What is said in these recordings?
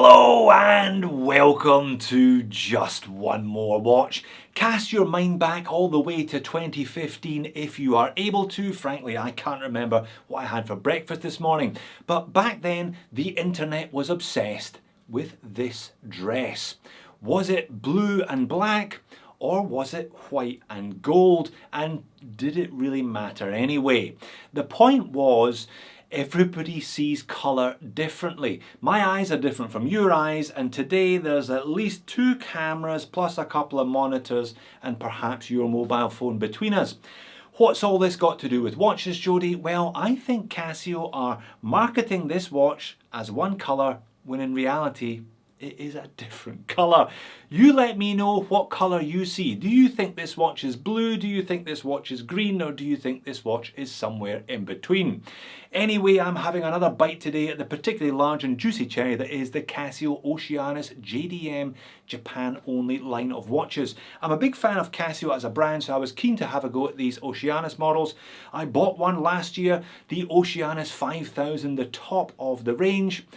Hello and welcome to Just One More Watch. Cast your mind back all the way to 2015 if you are able to. Frankly, I can't remember what I had for breakfast this morning. But back then, the internet was obsessed with this dress. Was it blue and black? Or was it white and gold? And did it really matter anyway? The point was, everybody sees colour differently. My eyes are different from your eyes, and today there's at least 2 cameras plus a couple of monitors and perhaps your mobile phone between us. What's all this got to do with watches, Jody? Well, I think Casio are marketing this watch as one colour when in reality it is a different colour. You let me know what colour you see. Do you think this watch is blue? Do you think this watch is green? Or do you think this watch is somewhere in between? Anyway, I'm having another bite today at the particularly large and juicy cherry that is the Casio Oceanus JDM Japan only line of watches. I'm a big fan of Casio as a brand, so I was keen to have a go at these Oceanus models. I bought one last year, the Oceanus 5000, the top of the range.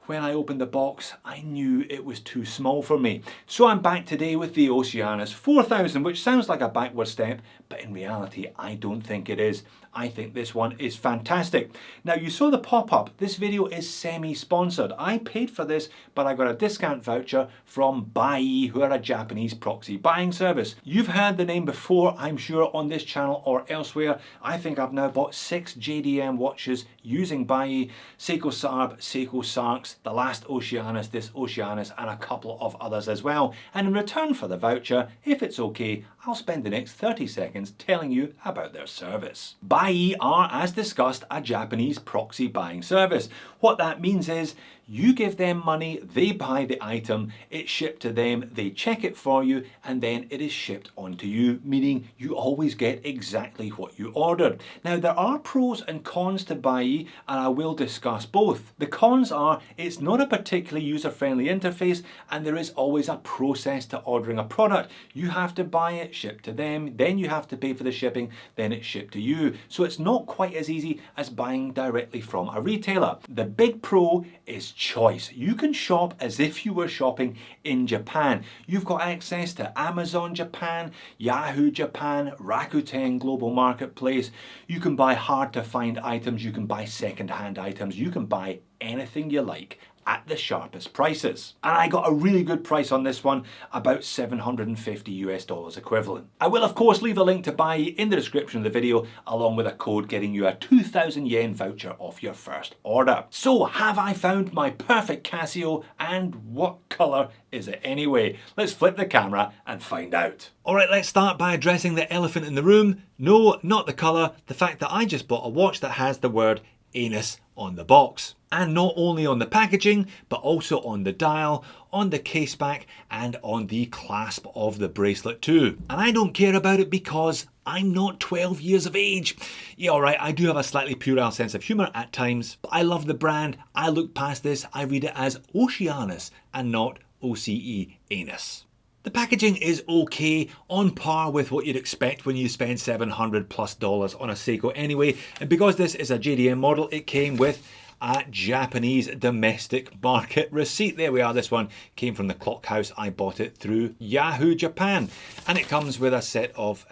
When I opened the box, I knew it was too small for me. So I'm back today with the Oceanus 4000, which sounds like a backward step, but in reality, I don't think it is. I think this one is fantastic. Now, you saw the pop-up. This video is semi-sponsored. I paid for this, but I got a discount voucher from Bai, who are a Japanese proxy buying service. You've heard the name before, I'm sure, on this channel or elsewhere. I think I've now bought 6 JDM watches using Bai, Seiko Sarb, Seiko Sarks, the last Oceanus, this Oceanus, and a couple of others as well. And in return for the voucher, if it's okay, I'll spend the next 30 seconds telling you about their service. Bai are, as discussed, a Japanese proxy buying service. What that means is you give them money, they buy the item, it's shipped to them, they check it for you, and then it is shipped onto you, meaning you always get exactly what you ordered. Now, there are pros and cons to Bai, and I will discuss both. The cons are it's not a particularly user-friendly interface, and there is always a process to ordering a product. You have to buy it, ship to them, then you have to pay for the shipping, then it's shipped to you. So it's not quite as easy as buying directly from a retailer. The big pro is choice. You can shop as if you were shopping in Japan. You've got access to Amazon Japan, Yahoo Japan, Rakuten Global Marketplace. You can buy hard to find items, you can buy second-hand items, you can buy anything you like at the sharpest prices. And I got a really good price on this one, about $750 equivalent. I will of course leave a link to buy in the description of the video, along with a code getting you a 2,000 yen voucher off your first order. So have I found my perfect Casio, and what colour is it anyway? Let's flip the camera and find out. Alright, let's start by addressing the elephant in the room. No, not the colour, the fact that I just bought a watch that has the word Anus on the box. And not only on the packaging, but also on the dial, on the case back, and on the clasp of the bracelet too. And I don't care about it because I'm not 12 years of age. Yeah, alright, I do have a slightly puerile sense of humour at times, but I love the brand. I look past this, I read it as Oceanus and not OCE-Anus. The packaging is okay, on par with what you'd expect when you spend $700+ on a Seiko anyway. And because this is a JDM model, it came with a Japanese domestic market receipt. There we are, this one came from the clock house. I bought it through Yahoo Japan. And it comes with a set of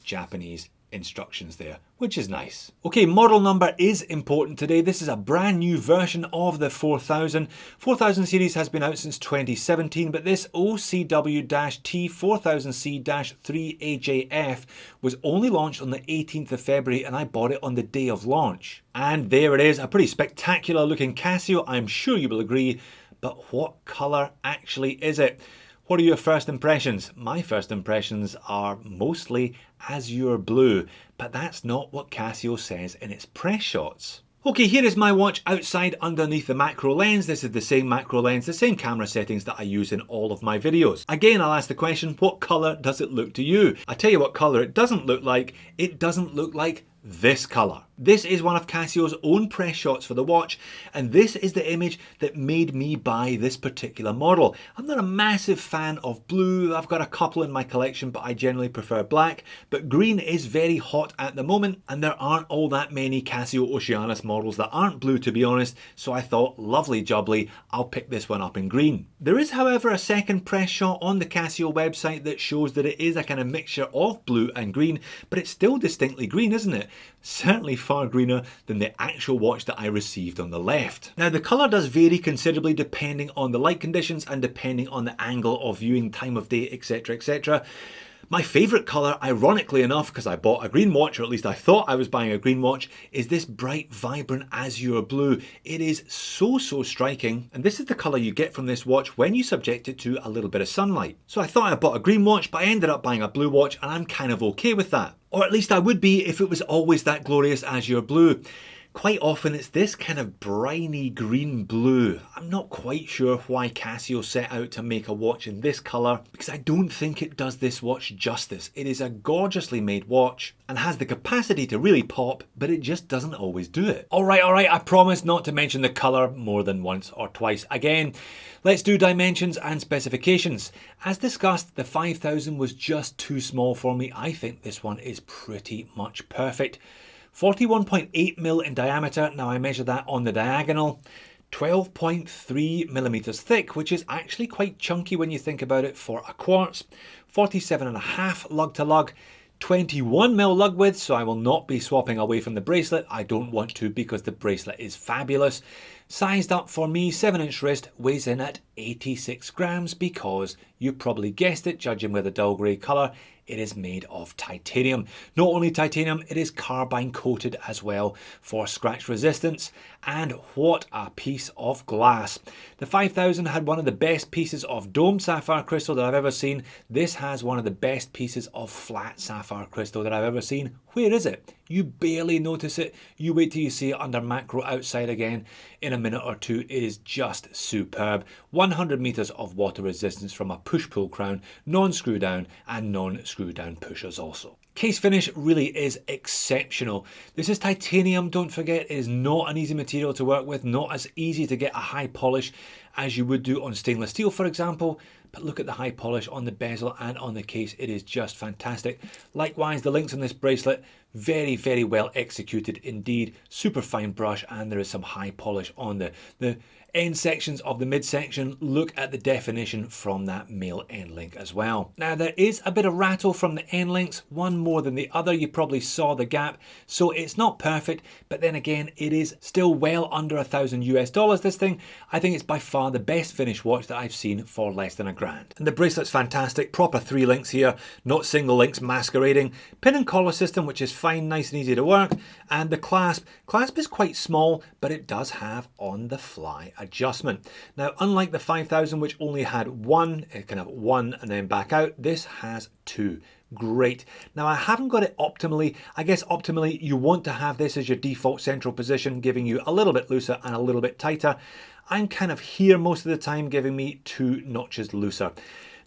Japanese instructions there, which is nice. Okay, model number is important today. This is a brand new version of the 4000. 4000 series has been out since 2017, but this OCW-T4000C-3AJF was only launched on the 18th of February, and I bought it on the day of launch. And there it is, a pretty spectacular looking Casio, I'm sure you will agree, but what colour actually is it? What are your first impressions? My first impressions are mostly azure blue, but that's not what Casio says in its press shots. Okay, here is my watch outside underneath the macro lens. This is the same macro lens, the same camera settings that I use in all of my videos. Again, I'll ask the question, what colour does it look to you? I tell you what colour it doesn't look like. It doesn't look like this colour. This is one of Casio's own press shots for the watch, and this is the image that made me buy this particular model. I'm not a massive fan of blue. I've got a couple in my collection, but I generally prefer black. But green is very hot at the moment, and there aren't all that many Casio Oceanus models that aren't blue, to be honest, so I thought, lovely jubbly, I'll pick this one up in green. There is, however, a second press shot on the Casio website that shows that it is a kind of mixture of blue and green, but it's still distinctly green, isn't it? Certainly far greener than the actual watch that I received on the left. Now, the colour does vary considerably depending on the light conditions and depending on the angle of viewing, time of day, etc, etc. My favourite colour, ironically enough, because I bought a green watch, or at least I thought I was buying a green watch, is this bright, vibrant azure blue. It is so striking, and this is the colour you get from this watch when you subject it to a little bit of sunlight. So I thought I bought a green watch, but I ended up buying a blue watch, and I'm kind of okay with that. Or at least I would be if it was always that glorious azure blue. Quite often it's this kind of briny green blue. I'm not quite sure why Casio set out to make a watch in this colour, because I don't think it does this watch justice. It is a gorgeously made watch and has the capacity to really pop, but it just doesn't always do it. Alright, I promise not to mention the colour more than once or twice. Again, let's do dimensions and specifications. As discussed, the 5000 was just too small for me. I think this one is pretty much perfect. 41.8mm in diameter, now I measure that on the diagonal, 12.3mm thick, which is actually quite chunky when you think about it for a quartz, 47.5 lug to lug, 21mm lug width, so I will not be swapping away from the bracelet. I don't want to because the bracelet is fabulous. Sized up for me, 7-inch wrist, weighs in at 86 grams because you probably guessed it, judging by the dull grey colour, it is made of titanium. Not only titanium, it is carbine coated as well for scratch resistance. And what a piece of glass. The 5000 had one of the best pieces of domed sapphire crystal that I've ever seen. This has one of the best pieces of flat sapphire crystal that I've ever seen. Where is it? You barely notice it. You wait till you see it under macro outside again. In a minute or two, it is just superb. 100 meters of water resistance from a push-pull crown, non-screw down and non-screw down pushers also. Case finish really is exceptional. This is titanium, don't forget. It is not an easy material to work with, not as easy to get a high polish as you would do on stainless steel, for example. But look at the high polish on the bezel and on the case. It is just fantastic. Likewise, the links on this bracelet, very well executed indeed. Super fine brush, and there is some high polish on the end sections of the midsection. Look at the definition from that male end link as well. Now, there is a bit of rattle from the end links, one more than the other. You probably saw the gap, so it's not perfect, but then again, it is still well under $1,000 US. This thing, I think it's by far the best finished watch that I've seen for less than $1,000. And the bracelet's fantastic, proper 3 links here, not single links masquerading. Pin and collar system, which is fine, nice and easy to work. And the clasp is quite small, but it does have on the fly adjustment. Now, unlike the 5000, which only had one and then back out, this has 2. Great. Now, I haven't got it optimally. I guess optimally you want to have this as your default central position, giving you a little bit looser and a little bit tighter. I'm kind of here most of the time, giving me 2 notches looser.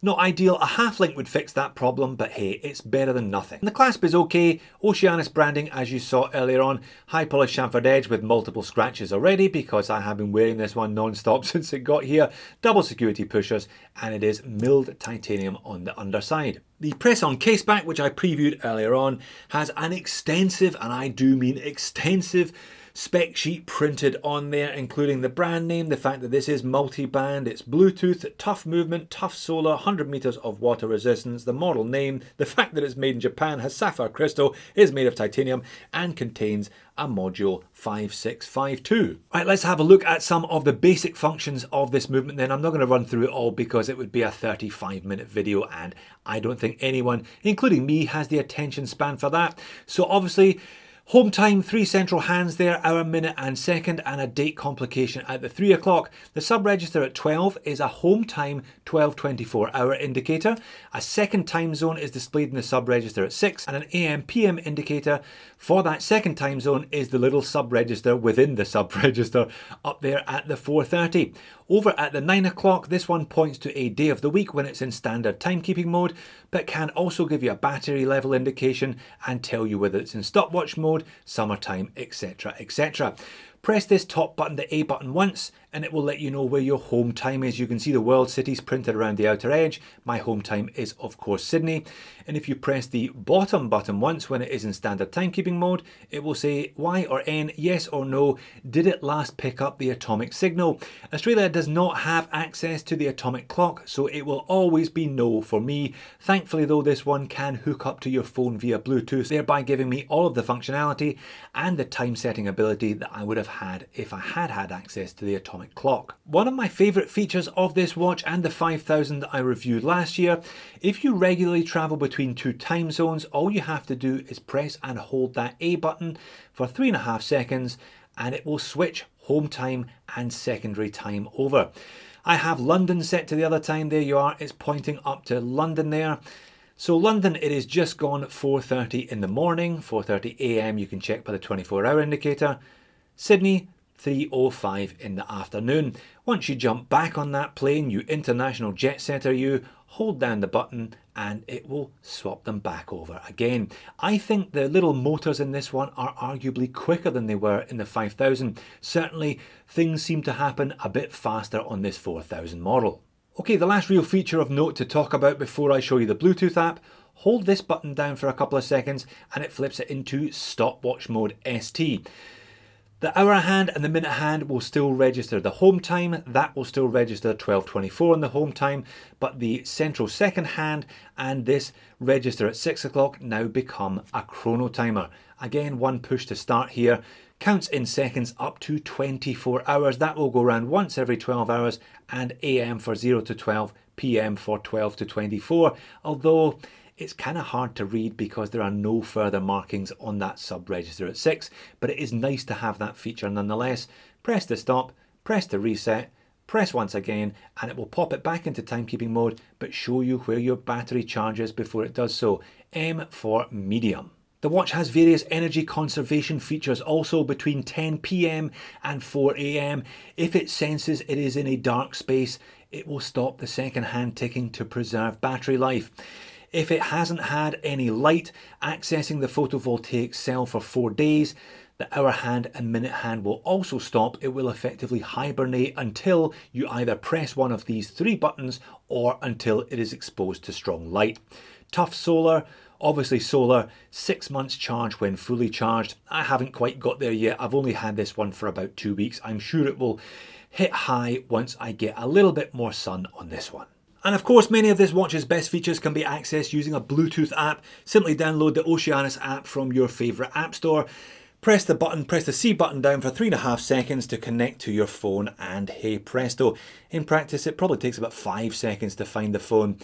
Not ideal, a half link would fix that problem, but hey, it's better than nothing. And the clasp is okay, Oceanus branding as you saw earlier on, high polished chamfered edge with multiple scratches already because I have been wearing this one non-stop since it got here, double security pushers, and it is milled titanium on the underside. The press-on case back, which I previewed earlier on, has an extensive, and I do mean extensive, spec sheet printed on there, including the brand name, the fact that this is multi-band, it's Bluetooth, tough movement, tough solar, 100 meters of water resistance, the model name, the fact that it's made in Japan, has sapphire crystal, is made of titanium, and contains a module 5652. Right, let's have a look at some of the basic functions of this movement then. I'm not going to run through it all because it would be a 35-minute video, and I don't think anyone, including me, has the attention span for that. So obviously, home time, 3 central hands there, hour, minute and second, and a date complication at the 3 o'clock. The sub-register at 12 is a home time 12:24 hour indicator. A second time zone is displayed in the sub-register at 6, and an AM PM indicator for that second time zone is the little sub-register within the sub-register up there at the 4:30. Over at the 9 o'clock, this one points to a day of the week when it's in standard timekeeping mode, but can also give you a battery level indication and tell you whether it's in stopwatch mode, summertime, etc, etc. Press this top button, the A button, once and it will let you know where your home time is. You can see the world cities printed around the outer edge. My home time is of course Sydney. And if you press the bottom button once when it is in standard timekeeping mode, it will say Y or N, yes or no, did it last pick up the atomic signal? Australia does not have access to the atomic clock, so it will always be no for me. Thankfully though, this one can hook up to your phone via Bluetooth, thereby giving me all of the functionality and the time setting ability that I would have had if I had had access to the atomic clock. One of my favourite features of this watch and the 5000 that I reviewed last year, if you regularly travel between two time zones, all you have to do is press and hold that A button for 3.5 seconds and it will switch home time and secondary time over. I have London set to the other time. There you are, it's pointing up to London there. So London, it is just gone 4:30 in the morning, 4:30 AM, you can check by the 24-hour indicator. Sydney, 3:05 in the afternoon. Once you jump back on that plane, you international jet setter, you hold down the button and it will swap them back over again. I think the little motors in this one are arguably quicker than they were in the 5000. Certainly things seem to happen a bit faster on this 4000 model. Okay, the last real feature of note to talk about before I show you the Bluetooth app. Hold this button down for a couple of seconds and it flips it into stopwatch mode ST. The hour hand and the minute hand will still register the home time. That will still register 12:24 on the home time, but the central second hand and this register at 6 o'clock now become a chrono timer. Again, one push to start here. Counts in seconds up to 24 hours. That will go around once every 12 hours and AM for 0 to 12, PM for 12 to 24. Although it's kind of hard to read because there are no further markings on that sub-register at 6, but it is nice to have that feature nonetheless. Press to stop, press to reset, press once again, and it will pop it back into timekeeping mode, but show you where your battery charges before it does so. M for medium. The watch has various energy conservation features also between 10 PM and 4 AM. If it senses it is in a dark space, it will stop the second hand ticking to preserve battery life. If it hasn't had any light accessing the photovoltaic cell for 4 days, the hour hand and minute hand will also stop. It will effectively hibernate until you either press one of these 3 buttons or until it is exposed to strong light. Tough solar, obviously solar, 6 months charge when fully charged. I haven't quite got there yet. I've only had this one for about 2 weeks. I'm sure it will hit high once I get a little bit more sun on this one. And of course, many of this watch's best features can be accessed using a Bluetooth app. Simply download the Oceanus app from your favourite app store. Press the button, press the C button down for 3.5 seconds to connect to your phone, and hey presto. In practice, it probably takes about 5 seconds to find the phone.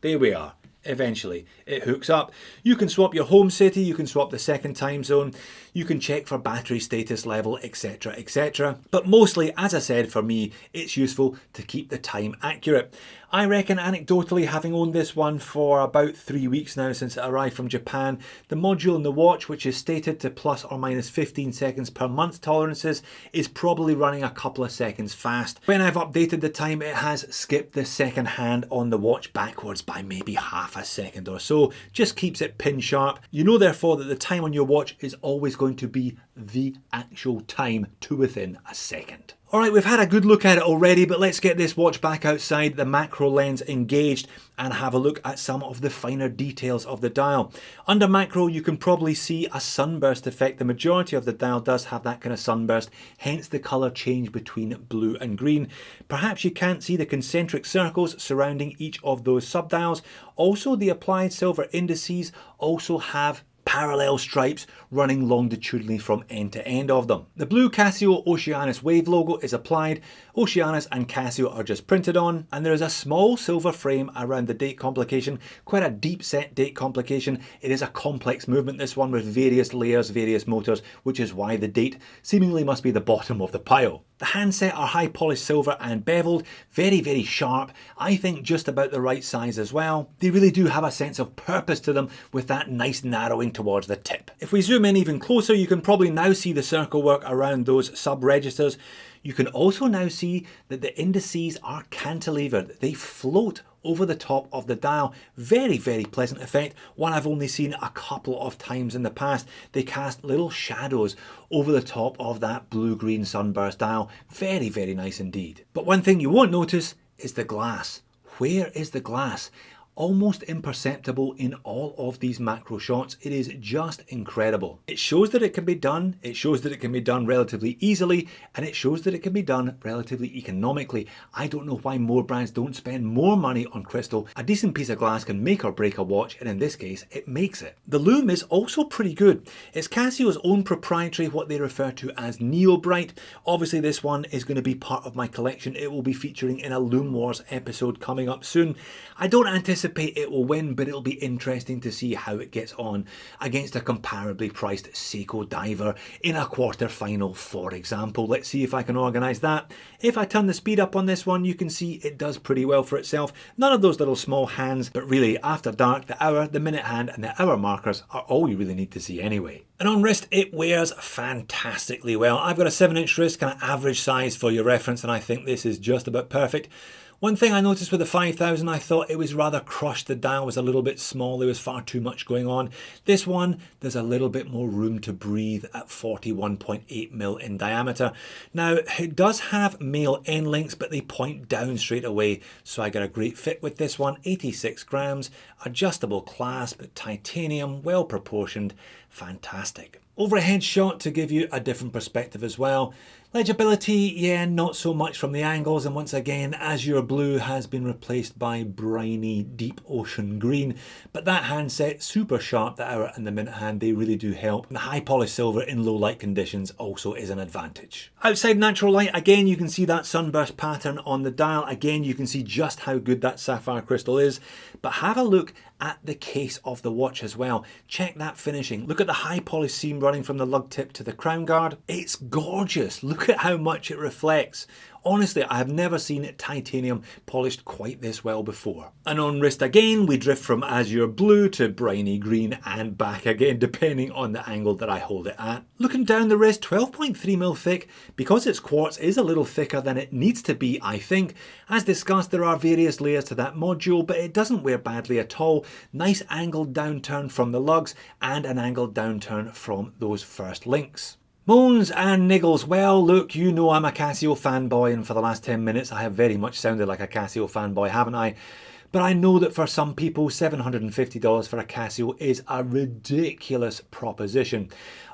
There we are. Eventually it hooks up. You can swap your home city, you can swap the second time zone, you can check for battery status level, etc, etc. But mostly, as I said, for me it's useful to keep the time accurate. I reckon anecdotally, having owned this one for about 3 weeks now since it arrived from Japan, the module in the watch, which is stated to plus or minus 15 seconds per month tolerances, is probably running a couple of seconds fast. When I've updated the time, it has skipped the second hand on the watch backwards by maybe half a second or so. Just keeps it pin sharp. You know therefore that the time on your watch is always going to be the actual time to within a second. Alright, we've had a good look at it already, but let's get this watch back outside, the macro lens engaged, and have a look at some of the finer details of the dial. Under macro, you can probably see a sunburst effect. The majority of the dial does have that kind of sunburst, hence the colour change between blue and green. Perhaps you can't see the concentric circles surrounding each of those subdials. Also, the applied silver indices also have parallel stripes running longitudinally from end to end of them. The blue Casio Oceanus wave logo is applied Oceanus and Casio are just printed on, and there is a small silver frame around the date complication, quite a deep set date complication. It is a complex movement, this one, with various layers, various motors, which is why the date seemingly must be the bottom of the pile. The handset are high polished silver and beveled, very, very sharp. I think just about the right size as well. They really do have a sense of purpose to them with that nice narrowing towards the tip. If we zoom in even closer, you can probably now see the circle work around those sub-registers. You can also now see that the indices are cantilevered. They float over the top of the dial. Very, very pleasant effect. One I've only seen a couple of times in the past. They cast little shadows over the top of that blue-green sunburst dial. Very, very nice indeed. But one thing you won't notice is the glass. Where is the glass? Almost imperceptible in all of these macro shots. It is just incredible. It shows that it can be done, it shows that it can be done relatively easily, and it shows that it can be done relatively economically. I don't know why more brands don't spend more money on crystal. A decent piece of glass can make or break a watch, and in this case, it makes it. The lume is also pretty good. It's Casio's own proprietary, what they refer to as Neo Bright. Obviously this one is going to be part of my collection. It will be featuring in a Lume Wars episode coming up soon. I don't anticipate it will win, but it'll be interesting to see how it gets on against a comparably priced Seiko diver in a quarter final, for example. Let's see if I can organise that. If I turn the speed up on this one, you can see it does pretty well for itself. None of those little small hands, but really after dark, the hour, the minute hand and the hour markers are all you really need to see anyway. And on wrist, it wears fantastically well. I've got a 7-inch wrist, kind of average size for your reference, and I think this is just about perfect. One thing I noticed with the 5000, I thought it was rather crushed. The dial was a little bit small. There was far too much going on. This one, there's a little bit more room to breathe at 41.8mm in diameter. Now, it does have male end links, but they point down straight away. So I got a great fit with this one. 86 grams, adjustable clasp, titanium, well proportioned, fantastic. Overhead shot to give you a different perspective as well. Legibility, yeah, not so much from the angles, and once again, Azure Blue has been replaced by briny deep ocean green, but that handset, super sharp, the hour and the minute hand, they really do help. And the high polished silver in low light conditions also is an advantage. Outside natural light, again, you can see that sunburst pattern on the dial. Again, you can see just how good that sapphire crystal is, but have a look at the case of the watch as well. Check that finishing. Look at the high polished seam running from the lug tip to the crown guard. It's gorgeous. Look at how much it reflects. Honestly, I have never seen titanium polished quite this well before. And on wrist again, we drift from azure blue to briny green and back again, depending on the angle that I hold it at. Looking down the wrist, 12.3mm thick. Because it's quartz, is a little thicker than it needs to be, I think. As discussed, there are various layers to that module, but it doesn't wear badly at all. Nice angled downturn from the lugs and an angled downturn from those first links. Moans and niggles. Well, look, you know I'm a Casio fanboy, and for the last 10 minutes I have very much sounded like a Casio fanboy, haven't I? But I know that for some people, $750 for a Casio is a ridiculous proposition.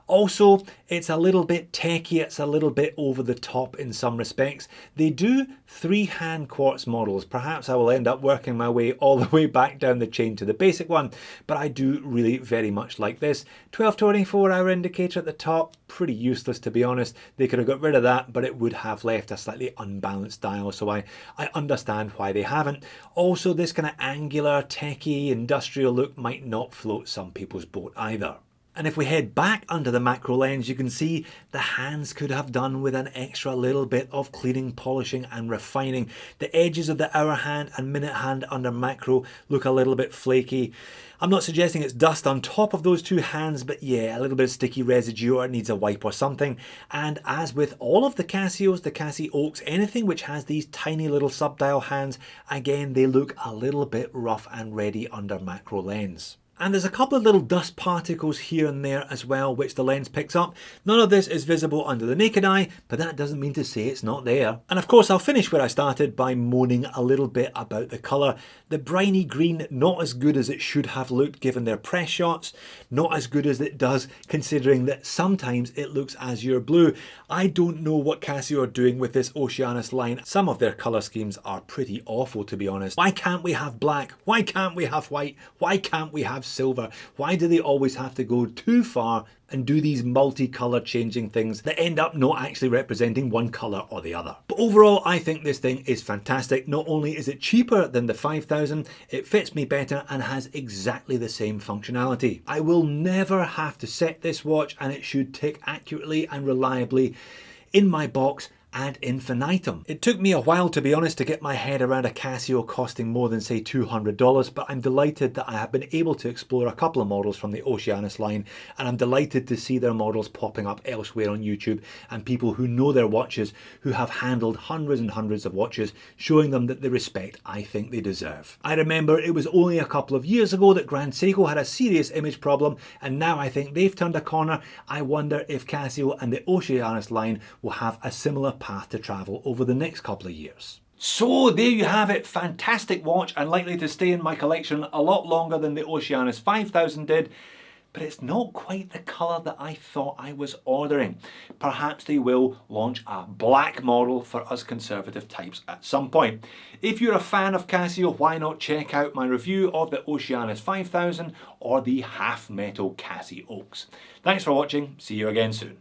Also, it's a little bit techy, it's a little bit over the top in some respects. They do 3-hand quartz models. Perhaps I will end up working my way all the way back down the chain to the basic one, but I do really very much like this. 12-24 hour indicator at the top, pretty useless to be honest. They could have got rid of that, but it would have left a slightly unbalanced dial, so I understand why they haven't. Also, this kind of angular, techy, industrial look might not float some people's boat either. And if we head back under the macro lens, you can see the hands could have done with an extra little bit of cleaning, polishing and refining. The edges of the hour hand and minute hand under macro look a little bit flaky. I'm not suggesting it's dust on top of those two hands, but yeah, a little bit of sticky residue or it needs a wipe or something. And as with all of the Casios, the Casio Oaks, anything which has these tiny little sub-dial hands, again, they look a little bit rough and ready under macro lens. And there's a couple of little dust particles here and there as well, which the lens picks up. None of this is visible under the naked eye, but that doesn't mean to say it's not there. And of course, I'll finish where I started by moaning a little bit about the colour. The briny green, not as good as it should have looked given their press shots. Not as good as it does, considering that sometimes it looks azure blue. I don't know what Casio are doing with this Oceanus line. Some of their colour schemes are pretty awful, to be honest. Why can't we have black? Why can't we have white? Why can't we have silver? Why do they always have to go too far and do these multicolour changing things that end up not actually representing one colour or the other? But overall, I think this thing is fantastic. Not only is it cheaper than the 5000, it fits me better and has exactly the same functionality. I will never have to set this watch, and it should tick accurately and reliably in my box ad infinitum. It took me a while, to be honest, to get my head around a Casio costing more than say $200, but I'm delighted that I have been able to explore a couple of models from the Oceanus line, and I'm delighted to see their models popping up elsewhere on YouTube, and people who know their watches, who have handled hundreds and hundreds of watches, showing them that the respect I think they deserve. I remember it was only a couple of years ago that Grand Seiko had a serious image problem, and now I think they've turned a corner. I wonder if Casio and the Oceanus line will have a similar path to travel over the next couple of years. So there you have it, fantastic watch and likely to stay in my collection a lot longer than the Oceanus 5000 did, but it's not quite the colour that I thought I was ordering. Perhaps they will launch a black model for us conservative types at some point. If you're a fan of Casio, why not check out my review of the Oceanus 5000 or the half metal Casios. Thanks for watching, see you again soon.